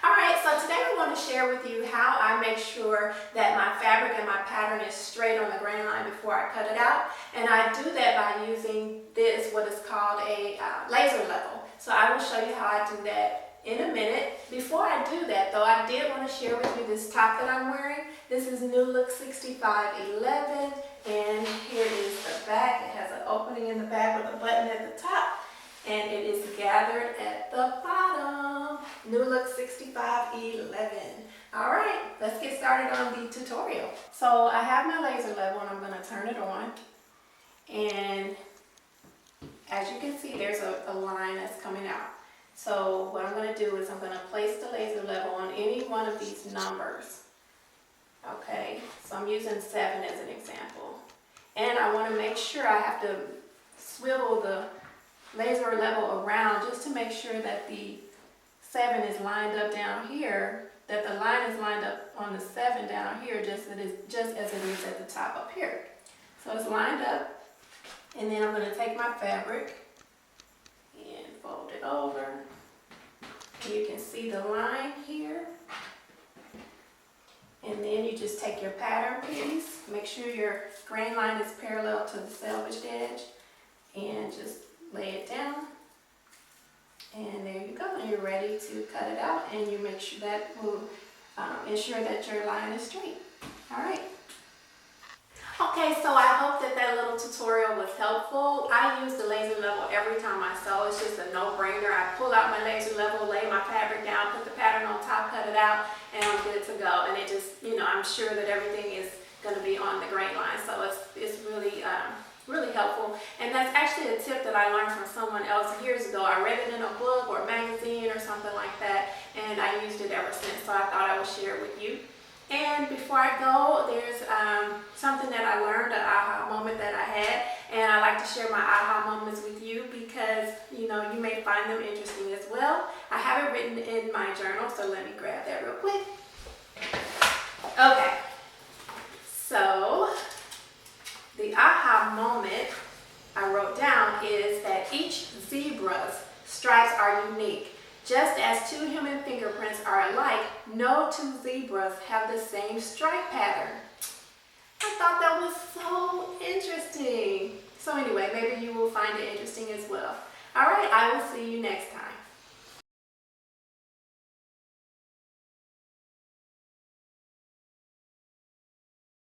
Alright, so today I want to share with you how I make sure that my fabric and my pattern is straight on the grain line before I cut it out. And I do that by using this, what is called a laser level. So I will show you how I do that in a minute. Before I do that though, I did want to share with you this top that I'm wearing. This is New Look 6511, and here is the back. It has an opening in the back with a button at the top, and it is gathered at the bottom. New Look 6511. All right, let's get started on the tutorial. So I have my laser level and I'm going to turn it on. And as you can see, there's a line that's coming out. So what I'm going to do is I'm going to place the laser level on any one of these numbers. Okay, so I'm using 7 as an example. And I want to make sure I have to swivel the laser level around just to make sure that the 7 is lined up down here, that the line is lined up on the 7 down here just as it is at the top up here. So it's lined up, and then I'm going to take my fabric and fold it over. And you can see the line here. And then you just take your pattern piece, make sure your grain line is parallel to the selvaged edge, and just lay it down. And there you go, and you're ready to cut it out, and you make sure that will ensure that your line is straight. All right. Okay, so I hope that little tutorial was helpful. I use the laser level every time I sew. It's just a no-brainer. I pull out my laser level, lay my fabric down, put the pattern on top, cut it out, and I'm good to go. And it just, I'm sure that everything is going to be on the grain line. So it's really really helpful. And that's actually a tip that I learned from someone else years ago. I read it in a book or a magazine or something like that, and I used it ever since, so I thought I would share it with you. And before I go, there's something that I learned, an aha moment that I had, and I like to share my aha moments with you because you may find them interesting as well. I have it written in my journal, so let me grab that real quick. Okay, so the aha moment I wrote down is that each zebra's stripes are unique. Just as 2 human fingerprints are alike, no 2 zebras have the same stripe pattern. I thought that was so interesting. So anyway, maybe you will find it interesting as well. All right, I will see you next time.